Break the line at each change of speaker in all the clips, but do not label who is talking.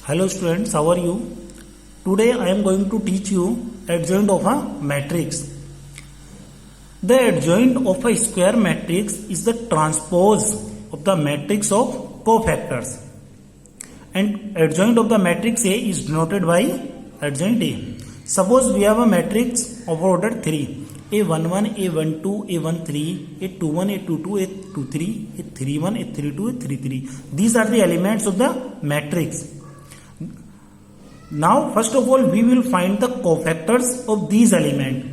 Hello students, how are you? Today I am going to teach you adjoint of a matrix. The adjoint of a square matrix is the transpose of the matrix of cofactors. And adjoint of the matrix A is denoted by adjoint A. Suppose we have a matrix of order 3. A11, A12, A13, A21, A22, A23, A31, A32, A33. These are the elements of the matrix. Now, first of all, we will find the cofactors of these elements.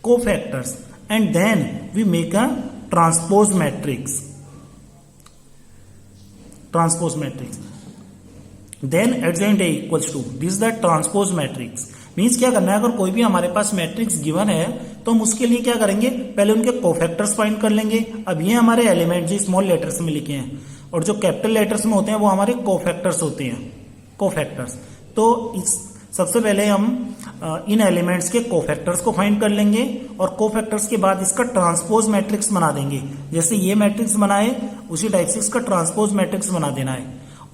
Cofactors. And then we make a transpose matrix. Transpose matrix. Then adjoint A equals to. This is the transpose matrix. Means क्या करना है, अगर कोई भी हमारे पास matrix given है तो हम उसके लिए क्या करेंगे, पहले उनके कोफैक्टर्स फाइंड कर लेंगे. अब ये हमारे एलिमेंट जो स्मॉल लेटर्स में लिखे हैं और जो कैपिटल लेटर्स में होते हैं वो हमारे कोफैक्टर्स होते हैं. कोफैक्टर्स. तो इस सबसे पहले हम इन एलिमेंट्स के कोफैक्टर्स को फाइंड कर लेंगे और कोफैक्टर्स के बाद इसका ट्रांसपोज मैट्रिक्स बना देंगे. जैसे ये मैट्रिक्स बनाए उसी टाइप से इसका ट्रांसपोज मैट्रिक्स बना देना है.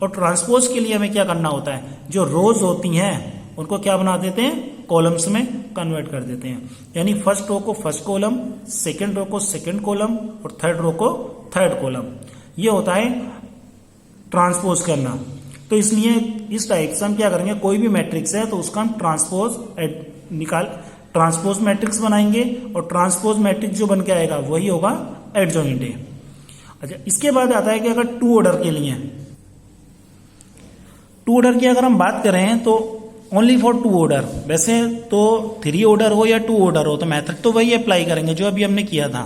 और ट्रांसपोज के लिए हमें क्या करना होता है, जो रोज होती हैं उनको क्या बना देते हैं, कॉलम्स में कन्वर्ट कर देते हैं. यानी फर्स्ट रो को फर्स्ट कॉलम, सेकंड रो को सेकंड कॉलम और थर्ड रो को थर्ड कॉलम. ये होता है ट्रांसपोज करना. तो इसलिए इस टाइप से हम क्या करेंगे, कोई भी मैट्रिक्स है तो उसका हम ट्रांसपोज मैट्रिक्स बनाएंगे और ट्रांसपोज मैट्रिक्स जो बन के आएगा वही होगा एडजॉइंट ए. अच्छा, इसके बाद आता है कि अगर टू ऑर्डर के लिए, टू ऑर्डर की अगर हम बात करें तो ओनली फॉर टू ऑर्डर. वैसे तो थ्री ऑर्डर हो या टू ऑर्डर हो तो मेथड तो वही अप्लाई करेंगे जो अभी हमने किया था.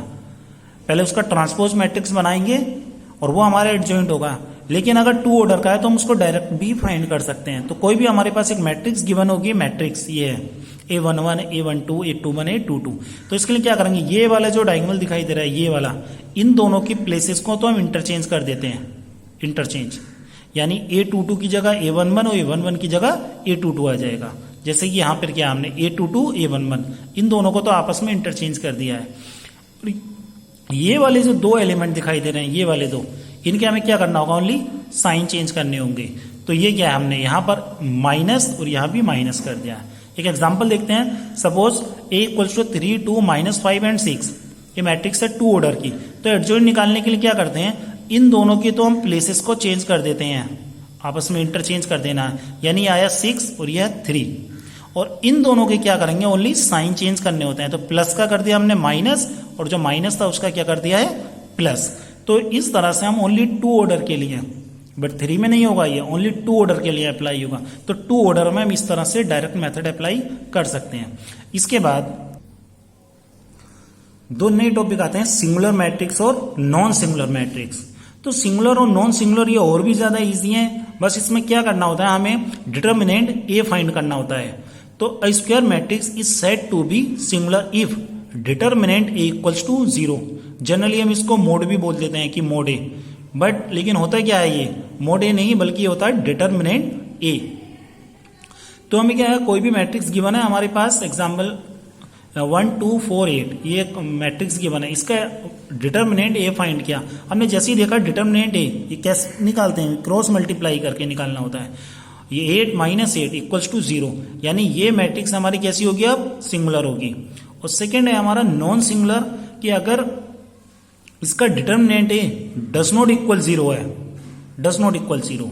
पहले उसका ट्रांसपोज मैट्रिक्स बनाएंगे और वो हमारा एडजॉइंट होगा. लेकिन अगर टू ऑर्डर का है तो हम उसको डायरेक्ट भी फाइंड कर सकते हैं. तो कोई भी हमारे पास एक मैट्रिक्स गिवन होगी, मैट्रिक्स ये है A11, A12, A21, A22. तो इसके लिए क्या करेंगे, ये वाला जो डायगोनल दिखाई दे रहा है ये वाला, इन दोनों की प्लेसेस को तो हम इंटरचेंज कर देते हैं. इंटरचेंज यानी A22 की जगह A11 और A11 की जगह A22 आ जाएगा. जैसे कि यहां पर क्या हमने A22, A11 इन दोनों को तो आपस में इंटरचेंज कर दिया है. ये वाले जो दो एलिमेंट दिखाई दे रहे हैं, ये वाले दो, इनके हमें क्या करना होगा, ओनली साइन चेंज करने होंगे. तो ये क्या है, हमने यहां पर माइनस और यहां भी माइनस कर दिया. एक एग्जांपल देखते हैं. Suppose A equals to 3, 2, -5 and 6. ये मैट्रिक्स है टू ऑर्डर की. तो एडजॉइंट निकालने के लिए क्या करते हैं, इन दोनों की तो हम प्लेसेस को चेंज कर देते हैं, आपस में इंटरचेंज कर देना है. यानी आया 6 और यह 3. और इन दोनों के क्या करेंगे, ओनली साइन चेंज करने होते हैं. तो प्लस का कर दिया हमने माइनस और जो माइनस था उसका क्या कर दिया है, प्लस. तो इस तरह से हम ओनली टू ऑर्डर के लिए, बट थ्री में नहीं होगा, ये ओनली टू ऑर्डर के लिए अप्लाई होगा. तो टू ऑर्डर में हम इस तरह से डायरेक्ट मेथड अप्लाई कर सकते हैं. इसके बाद दो नए टॉपिक आते हैं, सिंगुलर मैट्रिक्स और नॉन सिंगुलर मैट्रिक्स. तो सिंगुलर और नॉन सिंगुलर ये और भी ज्यादा इजी है. बस इसमें क्या करना होता है, हमें डिटर्मिनेंट ए फाइंड करना होता है. तो a square matrix is said to be singular if determinant A equals to 0. Generally हम इसको मोड भी बोल देते हैं कि मोड ए, बट लेकिन होता क्या है, ये मोड ए नहीं बल्कि होता है डिटर्मिनेंट ए. तो हमें क्या है, कोई भी मैट्रिक्स गिवन है हमारे पास, एग्जाम्पल 1, 2, 4, 8 ये मैट्रिक्स गिवन है, इसका डिटर्मिनेंट ए फाइंड किया हमने. जैसे ही देखा डिटर्मिनेंट ए, ये कैसे निकालते हैं, क्रॉस मल्टीप्लाई करके निकालना होता है. ये 8 - 8 इक्वल्स टू 0. यानी ये मैट्रिक्स हमारी कैसी होगी, अब सिंगुलर होगी. और सेकेंड है हमारा नॉन सिंगुलर, कि अगर इसका determinant A does not equal 0 है, डज नॉट इक्वल 0,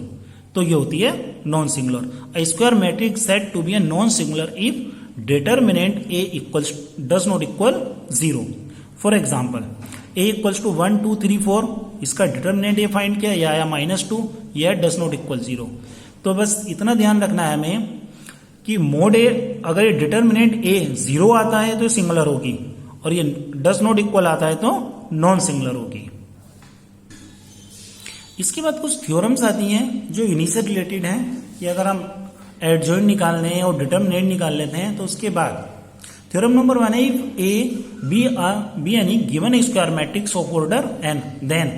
तो ये होती है non singular. A square matrix said to be a non singular if determinant A equals does not equal 0. For example A equals to 1, 2, 3, 4, इसका determinant ए find किया, यह आया -2, यह डज नॉट इक्वल 0. तो बस इतना ध्यान रखना है हमें कि मोड ए, अगर डिटर्मिनेंट ए 0 आता है तो सिंगुलर होगी और ये डज नॉट इक्वल आता है तो नॉन सिंगुलर होगी. इसके बाद कुछ थ्योरम्स आती हैं जो इन्हीं से रिलेटेड हैं, कि अगर हम एडजॉइंट निकालने हैं और डिटर्मिनेंट निकाल लेते हैं तो उसके बाद थ्योरम नंबर 1 है, if A be any given a square matrix of order N, then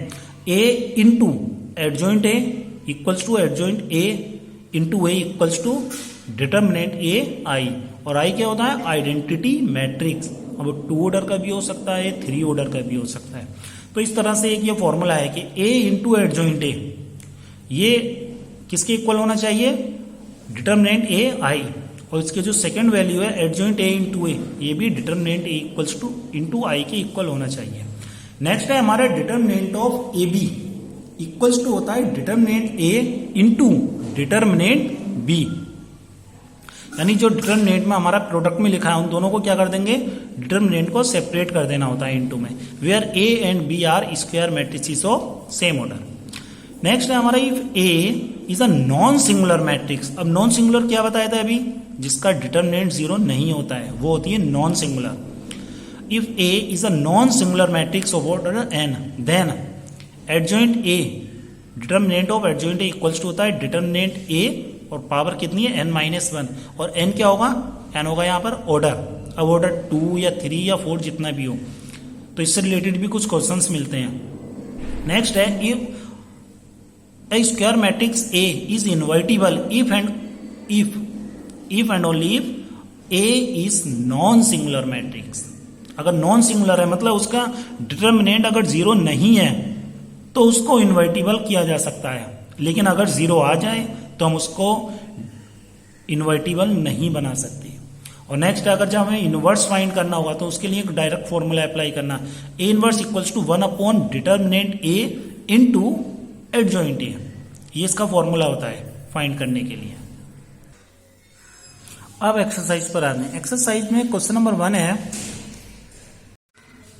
A into adjoint A equals to adjoint A into A equals to determinant A I. और आई क्या होता है, आइडेंटिटी मैट्रिक्स. अब two order का भी हो सकता है, थ्री ऑर्डर का भी हो सकता है. तो इस तरह से एक ये फॉर्मूला है कि ए इंटू एडजॉइंट ए, ये किसके इक्वल होना चाहिए, डिटर्मिनेंट ए आई, और इसके जो सेकंड वैल्यू है एडजॉइंट ए इंटू ए, ये भी determinant A equals to into I के इक्वल होना चाहिए। नेक्स्ट है हमारा determinant of A B equals to होता है determinant A into determinant B, यानी जो डिटर्मिनेंट में हमारा प्रोडक्ट में लिखा है उन दोनों को क्या कर देंगे, डिटर्मिनेंट को सेपरेट कर देना होता है इनटू में, where A and B are square matrices of same order. Next है हमारा if A is a non singular matrix. अब नॉन सिंगुलर क्या बताया था अभी, जिसका डिटर्मिनेंट 0 नहीं होता है वो होती है non singular. If A is a non singular matrix of order N then adjoint A, determinant of adjoint A equals to होता है डिटर्मिनेंट ए और पावर कितनी है n-1, और n क्या होगा, n होगा यहाँ पर ऑर्डर। अब ऑर्डर 2 या 3 या 4 जितना भी हो, तो इससे रिलेटेड भी कुछ क्वेश्चंस मिलते हैं। नेक्स्ट है if A square matrix A is invertible if and only if A is non singular matrix. अगर नॉन सिंगुलर है मतलब उसका डिटर्मिनेंट अगर 0 नहीं है तो उसको इन्वर्टिबल किया जा सकता है, लेकिन अगर 0 आ जाए तो हम उसको इन्वर्टिबल नहीं बना सकते। और नेक्स्ट अगर जब हमें इनवर्स फाइंड करना होगा तो उसके लिए एक डायरेक्ट फॉर्मूला अप्लाई करना, A inverse equals to 1 upon determinant A into adjoint A, ये इसका फॉर्मूला होता है फाइंड करने के लिए। अब एक्सरसाइज पर आते हैं। एक्सरसाइज में क्वेश्चन नंबर 1 है,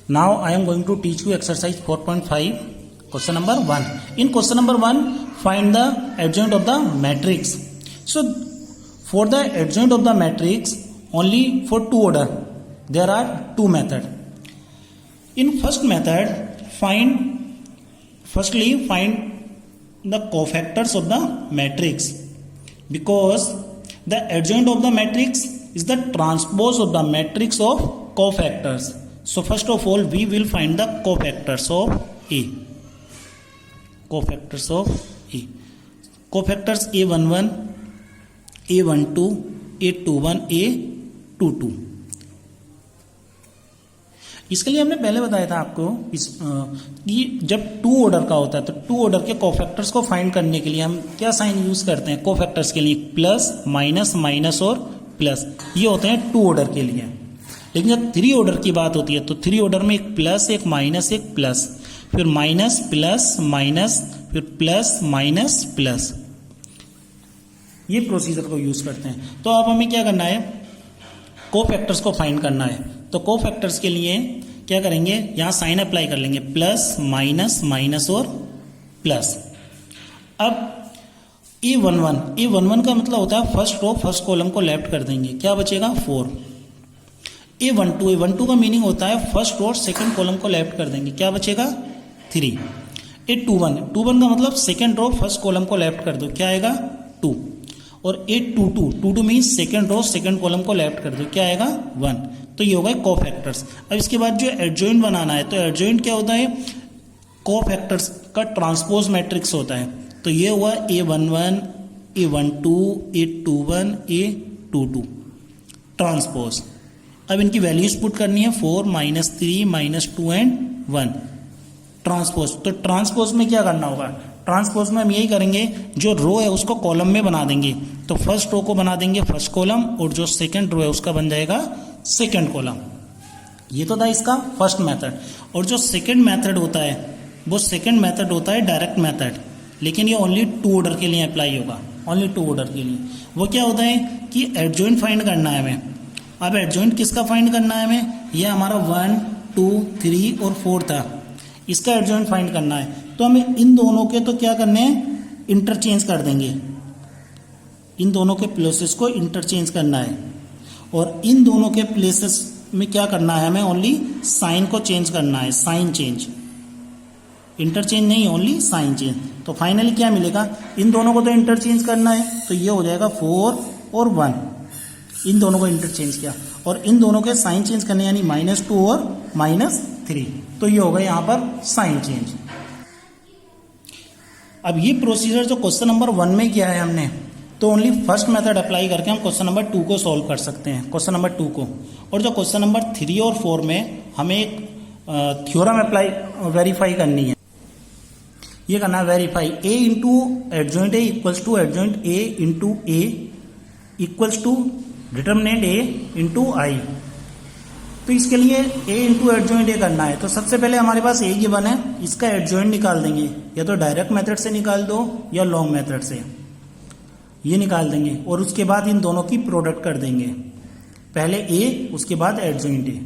now I am going to teach you exercise 4.5 question number 1. In question number 1, find the adjoint of the matrix. So, for the adjoint of the matrix, only for two order, there are two methods. In first method, firstly find the cofactors of the matrix, because the adjoint of the matrix is the transpose of the matrix of cofactors. So, first of all, we will find the cofactors of A. Cofactors of A. Cofactors A11, A12, A21, A22. इसके लिए हमने पहले बताया था आपको कि जब to order का होता है तो टू ऑर्डर के कोफैक्टर्स को फाइंड करने के लिए हम क्या साइन यूज करते हैं कोफैक्टर्स के लिए, प्लस, माइनस, माइनस और प्लस, ये होते हैं टू ऑर्डर के लिए। लेकिन जब थ्री ऑर्डर की बात होती है तो थ्री ऑर्डर में एक प्लस, एक माइनस, एक प्लस, फिर माइनस, प्लस, माइनस, फिर प्लस, माइनस, प्लस, ये प्रोसीजर को यूज करते हैं। तो अब हमें क्या करना है, कोफैक्टर्स को फाइंड करना है। तो कोफैक्टर्स के लिए क्या करेंगे, यहां साइन अप्लाई कर लेंगे, प्लस, माइनस, माइनस और प्लस। अब A11 का मतलब होता है फर्स्ट रो फर्स्ट कॉलम को लेफ्ट कर देंगे, क्या बचेगा 4। A12 का मीनिंग होता है फर्स्ट रो सेकंड कॉलम को लेफ्ट कर देंगे, क्या बचेगा 3। A21 का मतलब सेकंड रो फर्स्ट कॉलम को लेफ्ट कर दो, क्या आएगा 2। और A22 means second row second column को लेफ्ट कर दो, क्या आएगा 1। तो ये होगा कोफैक्टर्स। अब इसके बाद जो एडजॉइंट बनाना है, तो एडजॉइंट क्या होता है, कोफैक्टर्स का ट्रांसपोज मैट्रिक्स होता है। तो ये हुआ A11, A12, A21, A22 transpose. अब इनकी वैल्यूज पुट करनी है 4, -3, -2 एंड 1 ट्रांसपोज। तो ट्रांसपोज में क्या करना होगा, ट्रांसपोज में हम यही करेंगे, जो रो है उसको कॉलम में बना देंगे। तो फर्स्ट रो को बना देंगे फर्स्ट कॉलम, और जो सेकंड रो है उसका बन जाएगा सेकंड कॉलम। ये तो था इसका फर्स्ट मेथड। और जो सेकंड मेथड होता है वो सेकंड मेथड होता है डायरेक्ट मेथड, लेकिन ये ओनली टू ऑर्डर के लिए अप्लाई होगा, ओनली टू ऑर्डर के लिए। वो क्या होता है कि एडजॉइंट फाइंड करना है हमें। अब एडजॉइंट किसका फाइंड करना है हमें, ये हमारा 1, 2, 3 और 4 था, इसका एडजॉइंट फाइंड करना है। तो हमें इन दोनों के तो क्या करने हैं, इंटरचेंज कर देंगे, इन दोनों के प्लेसेस को इंटरचेंज करना है। और इन दोनों के प्लेसेस में क्या करना है, हमें ओनली साइन को चेंज करना है, साइन चेंज, इंटरचेंज नहीं, ओनली साइन चेंज। तो फाइनली क्या मिलेगा, इन दोनों को तो इंटरचेंज करना है, तो ये हो जाएगा 4 और 1, इन दोनों को इंटरचेंज किया, और इन दोनों के साइन चेंज करने यानी -2 और -3, तो ये होगा यहां पर साइन चेंज। अब ये प्रोसीजर जो क्वेश्चन नंबर 1 में किया है हमने, तो ओनली फर्स्ट मेथड अप्लाई करके हम क्वेश्चन नंबर 2 को सॉल्व कर सकते हैं, क्वेश्चन नंबर 2 को। और जो क्वेश्चन नंबर 3 और 4 में हमें एक थ्योरम अप्लाई वेरीफाई करनी है। ये करना है verify A into adjoint A equals to adjoint A into A equals to determinant A into I. तो इसके लिए ए इंटू एडजॉइंट ए करना है। तो सबसे पहले हमारे पास ए गिवन है, इसका एडजॉइंट निकाल देंगे, या तो डायरेक्ट मेथड से निकाल दो या लॉन्ग मेथड से, ये निकाल देंगे और उसके बाद इन दोनों की प्रोडक्ट कर देंगे, पहले ए उसके बाद एडजॉइंट ए।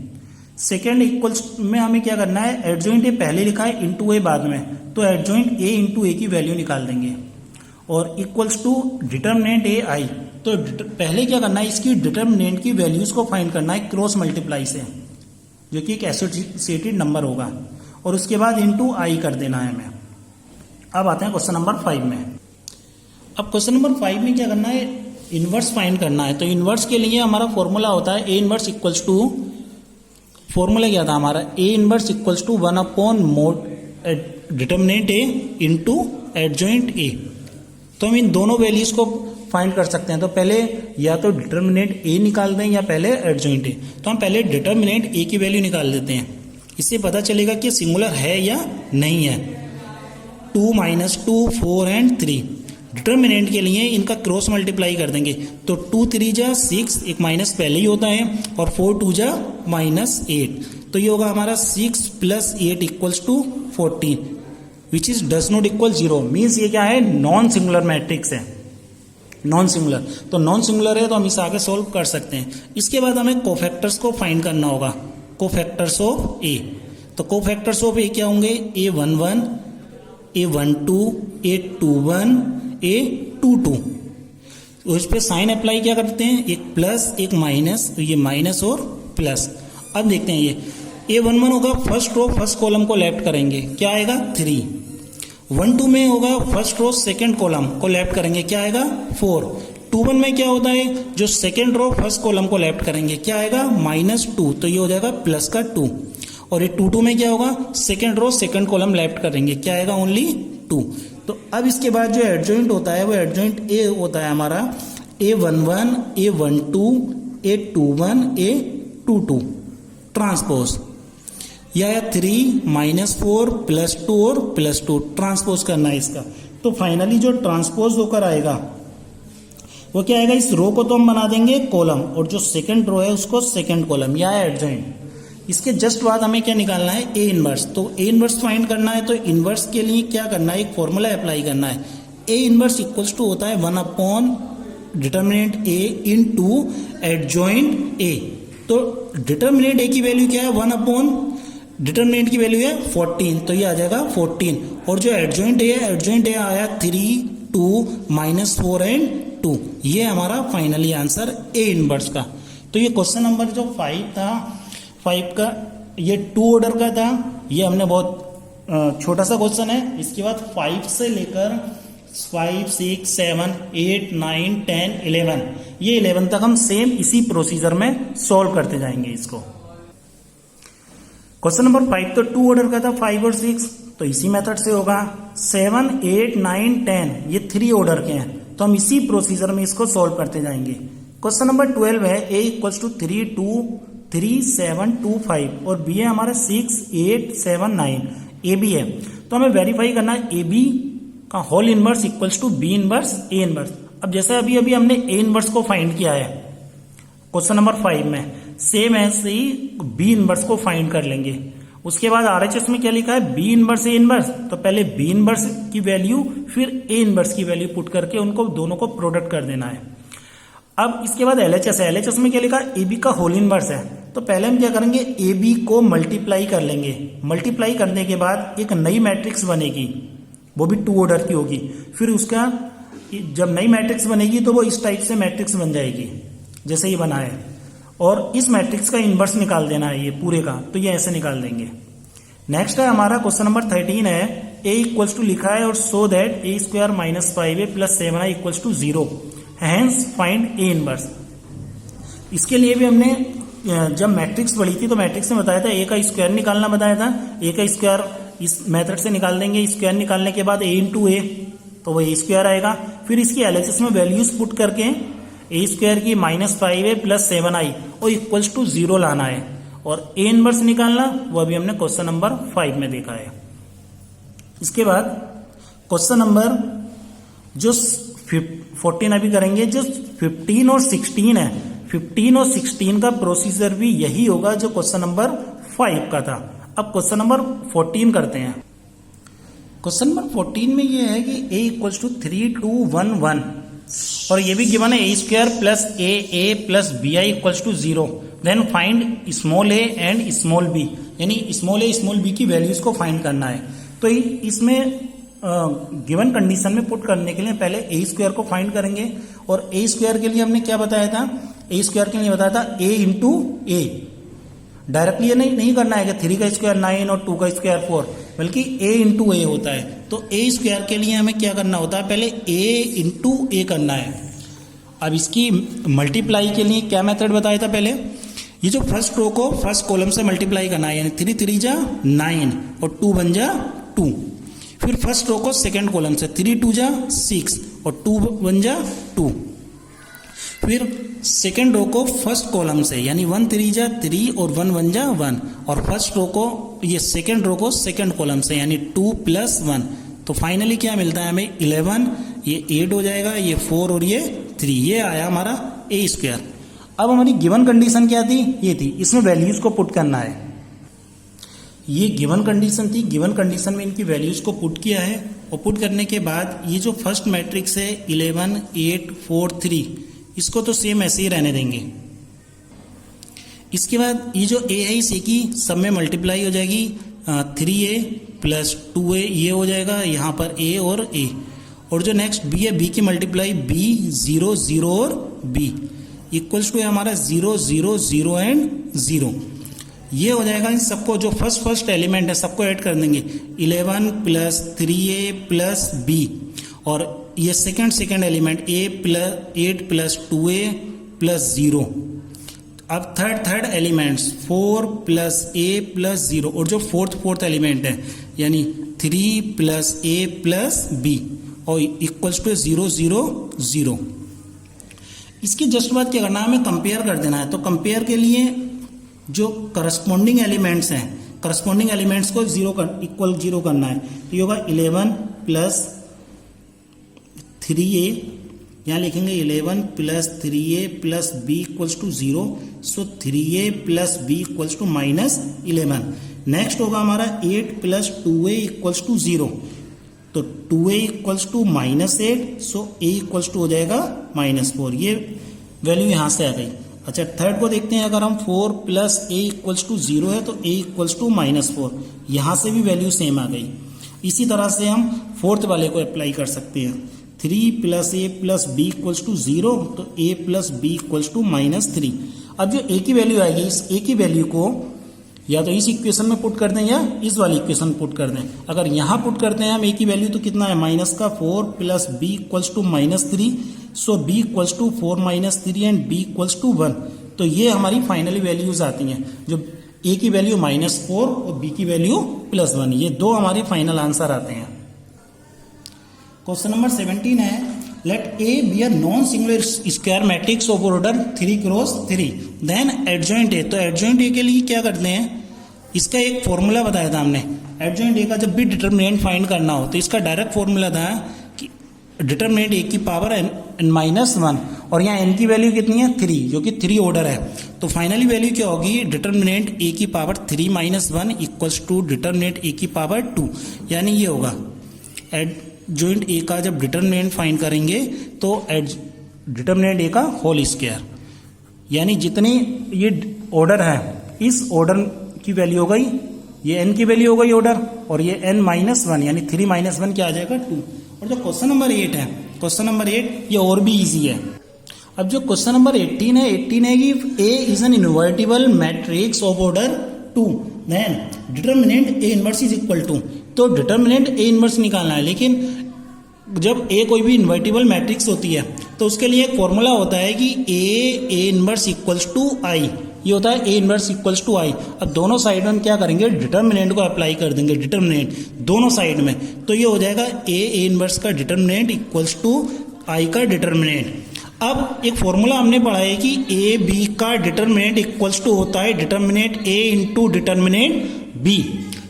सेकेंड इक्वल्स में हमें क्या करना है, एडजॉइंट ए पहले लिखा है इंटू ए बाद में, तो एडजॉइंट ए इंटू ए की वैल्यू निकाल देंगे और इक्वल्स टू डिटर्मिनेंट ए आई। तो पहले क्या करना है, इसकी डिटर्मिनेंट की वैल्यूज को फाइंड करना है क्रॉस मल्टीप्लाई से, जो कि एक एसोसिएटेड नंबर होगा, और उसके बाद इंटू आई कर देना है हमें। अब आते हैं क्वेश्चन नंबर 5 में। अब क्वेश्चन नंबर 5 में क्या करना है, इनवर्स फाइंड करना है। तो इनवर्स के लिए हमारा फॉर्मूला होता है A inverse equals to, formula क्या था हमारा, A inverse equals to 1 upon mod determinant A into adjoint A. तो हम इन दोनों वैल्यूज को फाइंड कर सकते हैं। तो पहले या तो डिटर्मिनेंट ए निकाल दें या पहले एडजॉइंट ए। तो हम पहले डिटर्मिनेंट ए की वैल्यू निकाल देते हैं, इससे पता चलेगा कि सिंगुलर है या नहीं है। 2 - 2 4 एंड 3। डिटर्मिनेंट के लिए इनका क्रॉस मल्टीप्लाई कर देंगे, तो 2 3 जा 6, एक माइनस पहले ही होता है, और 4 2 जा -8। तो ये होगा हमारा 6 + 8 equals to 14, which is does not equal 0। Means ये क्या है, नॉन सिंगुलर मैट्रिक्स है, नॉन सिंगुलर। तो नॉन सिंगुलर है तो हम इसे आगे सोल्व कर सकते हैं। इसके बाद हमें कोफैक्टर्स को फाइंड करना होगा, कोफैक्टर्स ऑफ ए। तो कोफैक्टर्स ऑफ ए क्या होंगे, A11, A12, A21, A22। तो इस पे साइन अप्लाई क्या करते हैं, एक प्लस एक माइनस, तो ये माइनस और प्लस। अब देखते हैं ये A11 होगा, फर्स्ट रो फर्स्ट कॉलम को लेफ्ट करेंगे, क्या आएगा 3। 12 में होगा फर्स्ट रो सेकंड कॉलम को लेफ्ट करेंगे, क्या आएगा 4। 21 में क्या होता है, जो सेकंड रो फर्स्ट कॉलम को लेफ्ट करेंगे, क्या आएगा -2, तो ये हो जाएगा प्लस का 2। और ये 22 में क्या होगा, second row second column left करेंगे, क्या आएगा ओनली 2। तो अब इसके बाद जो एडजॉइंट होता है वो एडजॉइंट ए होता है हमारा A11, A12, A21, A22 transpose, या 3 -4 +2 और +2 ट्रांसपोज करना है इसका। तो फाइनली जो ट्रांसपोज होकर आएगा वो क्या आएगा, इस रो को तो हम बना देंगे कॉलम, और जो सेकंड रो है उसको सेकंड कॉलम, या एडजॉइंट। इसके जस्ट बाद हमें क्या निकालना है, ए इनवर्स। तो ए इनवर्स फाइंड करना है, तो इनवर्स के लिए क्या करना है, एक फॉर्मूला अप्लाई करना है। ए इनवर्स इक्वल्स टू होता है 1 upon determinant A into adjoint A. तो डिटर्मिनेंट ए की वैल्यू क्या है, 1 अपॉन डिटर्मिनेंट की वैल्यू है 14, तो ये आ जाएगा 14। और जो एडजॉइंट ए है, एडजॉइंट ए आया 3, 2, -4 एंड 2। ये हमारा फाइनली आंसर ए इनवर्स का। तो ये क्वेश्चन नंबर जो 5 था, 5 का ये 2 ऑर्डर का था, ये हमने बहुत छोटा सा क्वेश्चन है। इसके बाद 5 से लेकर 5, 6, 7, 8, 9, 10, 11, ये 11 तक हम सेम इसी प्रोसीजर में सॉल्व करते जाएंगे इसको। क्वेश्चन नंबर 5 तो 2 ऑर्डर का था, 5 और 6, तो इसी मेथड से होगा। 7, 8, 9, 10 ये 3 ऑर्डर के हैं, तो हम इसी प्रोसीजर में इसको सॉल्व करते जाएंगे। क्वेश्चन नंबर 12 है, A इक्वल्स टू 3, 2, 3, 7, 2, 5, और B है हमारा 6, 8, 7, 9, A B है। तो हमें वेरीफाई करना है A B का whole inverse equals to B inverse A inverse. अब जैसे अभी अभी हमने A इनवर्स को फाइंड किया है क्वेश्चन नंबर 5 में, सेम ऐसे ही B इनवर्स को फाइंड कर लेंगे। उसके बाद RHS में क्या लिखा है, B इनवर्स A इनवर्स, तो पहले B इनवर्स की वैल्यू फिर A इनवर्स की वैल्यू पुट करके उनको दोनों को प्रोडक्ट कर देना है। अब इसके बाद LHS है, LHS में क्या लिखा है, AB का होल इनवर्स है। तो पहले हम क्या करेंगे, AB को मल्टीप्लाई कर लेंगे। मल्टीप्लाई करने के बाद एक नई मैट्रिक्स बनेगी, वो भी 2 ऑर्डर की होगी। फिर उसका जब नई मैट्रिक्स बनेगी तो वो इस टाइप से मैट्रिक्स बन जाएगी जैसे ये बना है, और इस मैट्रिक्स का इनवर्स निकाल देना है ये पूरे का, तो ये ऐसे निकाल देंगे। नेक्स्ट है हमारा क्वेश्चन नंबर 13 है, A इक्वल्स टू लिखा है और so that A² - 5A + 7i equals to 0, hence find A inverse. इसके लिए भी हमने जब मैट्रिक्स पढ़ी थी तो मैट्रिक्स में बताया था A का स्क्वायर निकालना बताया था। A का स्क्वायर इस मेथड से निकाल देंगे, स्क्वायर निकालने के बाद A × A, तो वो A² आएगा। फिर इसकी LHS में वैल्यूज पुट करके A² की -5A + 7i और इक्वल्स टू 0 लाना है, और A इनवर्स निकालना वो अभी हमने क्वेश्चन नंबर 5 में देखा है। इसके बाद क्वेश्चन नंबर जो 14 अभी करेंगे, जो 15 और 16 है, 15 और 16 का प्रोसीजर भी यही होगा जो क्वेश्चन नंबर 5 का था। अब क्वेश्चन नंबर 14 करते हैं। क्वेश्चन नंबर 14 में ये है कि a इक्वल्स टू 3 2 1 1 और ये भी गिवन है a square plus a plus B I equals to 0। Then find small a and small b, यानी स्मॉल a स्मॉल b की वैल्यूज को फाइंड करना है। तो इसमें गिवन कंडीशन में पुट करने के लिए पहले ए स्क्वायर को फाइंड करेंगे, और ए स्क्वायर के लिए हमने क्या बताया था, ए स्क्वायर के लिए बताया था ए इंटू ए। डायरेक्टली ये नहीं करना है कि 3 का स्क्वायर 9 और 2 का स्क्वायर 4, बल्कि ए इंटू ए होता है। तो ए स्क्वायर के लिए हमें क्या करना होता है, पहले ए इंटू ए करना है। अब इसकी मल्टीप्लाई के लिए क्या मेथड बताया था पहले, ये जो फर्स्ट रो को फर्स्ट कॉलम से मल्टीप्लाई करना है, यानी 3 3 जा 9 और 2 1 जा 2। फिर फर्स्ट रो को सेकंड कॉलम से 3 2 जा 6 और 2 1 जा 2। फिर सेकंड रो को फर्स्ट कॉलम से, यानी 1 3 जा 3 और 1 1 जा 1, और फर्स्ट रो को ये सेकंड रो को सेकंड कॉलम से, यानी 2 प्लस 1। तो फाइनली क्या मिलता है हमें 11, ये 8 हो जाएगा, ये 4 और ये 3, ये आया हमारा ए स्क्वायर। अब हमारी गिवन कंडीशन क्या थी, ये थी, इसमें वैल्यूज को पुट करना है। ये गिवन कंडीशन थी, गिवन कंडीशन में इनकी वैल्यूज को पुट किया है, और पुट करने के बाद ये जो फर्स्ट मैट्रिक्स है 11 8 4 3, इसको तो सेम ऐसे ही रहने देंगे। इसके बाद ये जो ए है इस ए की सब में मल्टीप्लाई हो जाएगी, 3a प्लस 2a ये हो जाएगा यहाँ पर a और a, और जो नेक्स्ट b है b की मल्टीप्लाई b 0 0 और b इक्वल्स टू हमारा 0 0 0 एंड 0। ये हो जाएगा इन सबको, जो फर्स्ट एलिमेंट है सबको ऐड कर देंगे, 11 प्लस 3a प्लस b, और ये second element 8 plus 2a plus 0। अब third elements 4 plus a plus 0, और जो फोर्थ एलिमेंट है यानी 3 प्लस a प्लस b, और इक्वल्स टू 0 0 0। इसकी जस्ट बात क्या करना है, हमें कंपेयर कर देना है। तो कंपेयर के लिए जो करस्पॉन्डिंग एलिमेंट्स हैं, करस्पॉन्डिंग एलिमेंट्स को इक्वल 0 करना है। तो ये होगा 11 प्लस 3a, यहाँ लिखेंगे 11 plus 3a plus b equals to 0, so 3a plus b equals to -11। Next होगा हमारा 8 प्लस 2a इक्वल्स टू 0, तो 2a equals to -8, so a equals to हो जाएगा -4। ये वैल्यू यहाँ से आ गई। अच्छा, थर्ड को देखते हैं, अगर हम 4 प्लस a इक्वल्स टू 0 है तो a इक्वल्स टू -4, यहाँ से भी वैल्यू सेम आ गई। इसी तरह से हम फोर्थ वाले को अप्लाई कर सकते हैं, 3 plus a plus b equals to 0, तो a plus b equals to -3। अब जो a की वैल्यू आएगी, इस a की वैल्यू को या तो इस इक्वेशन में पुट कर दें या इस वाली इक्वेशन में पुट कर दें। अगर यहाँ पुट करते हैं हम a की वैल्यू तो कितना है, -4 plus b equals to -3, so b equals to 4 -3 and b equals to 1। तो ये हमारी फाइनली वैल्यूज आती हैं, जो a की वैल्यू -4 और b की वैल्यू +1, ये दो हमारे फाइनल आंसर आते हैं। क्वेश्चन नंबर 17 है, let a B a non singular square matrix of order 3 cross 3, then adjoint a। तो एडजॉइंट a के लिए क्या करते हैं, इसका एक फॉर्मूला बताया था हमने। एडजॉइंट a का जब भी डिटरमिनेंट फाइंड करना हो तो इसका डायरेक्ट फॉर्मूला था कि डिटरमिनेंट a की पावर n-1, और यहाँ n की वैल्यू कितनी है 3, जो कि 3 ऑर्डर है। तो फाइनली वैल्यू क्या होगी, डिटरमिनेंट a की power 3 - 1 equals to determinant a की पावर 2, यानी ये होगा एडजॉइंट a का जब डिटरमिनेंट फाइंड करेंगे तो डिटरमिनेंट a का होल स्क्वायर, यानी जितनी ये ऑर्डर है इस ऑर्डर की वैल्यू हो गई, ये n की वैल्यू हो गई ऑर्डर, और ये n-1 यानी 3 - 1 क्या आ जाएगा 2। और जो क्वेश्चन नंबर 8 है, क्वेश्चन नंबर 8 ये और भी इजी है। अब जो क्वेश्चन नंबर 18 है कि a is an invertible matrix of order 2, then determinant a inverse is equal to. तो डिटरमिनेंट a इनवर्स निकालना है, लेकिन जब a कोई भी इन्वर्टिबल मैट्रिक्स होती है तो उसके लिए एक फॉर्मूला होता है कि a inverse equals to i, ये होता है a inverse equals to i। अब दोनों साइड में हम क्या करेंगे, डिटरमिनेंट को अप्लाई कर देंगे, डिटरमिनेंट दोनों साइड में, तो ये हो जाएगा a इनवर्स का डिटरमिनेंट इक्वल्स टू i का डिटरमिनेंट। अब एक फॉर्मूला हमने पढ़ा है कि a b का डिटरमिनेंट इक्वल्स टू होता है determinant a into determinant b।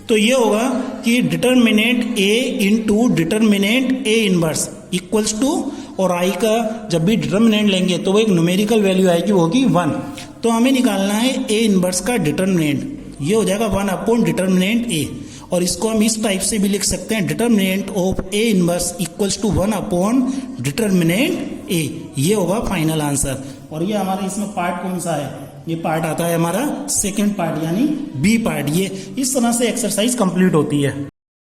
तो ये होगा कि determinant A into determinant A inverse equals to, और आई का जब भी डिटर्मिनेंट लेंगे तो वो एक न्यूमेरिकल वैल्यू आएगी, वो होगी 1। तो हमें निकालना है ए इनवर्स का डिटर्मिनेंट, ये हो जाएगा 1 अपॉन डिटर्मिनेंट ए, और इसको हम इस टाइप से भी लिख सकते हैं, determinant of A inverse equals to 1 upon determinant A. ये होगा फाइनल आंसर। और ये हमारा इसमें पार्ट कौन सा है, ये पार्ट आता है हमारा सेकंड पार्ट यानी बी पार्ट। ये इस तरह से एक्सरसाइज कंप्लीट होती है।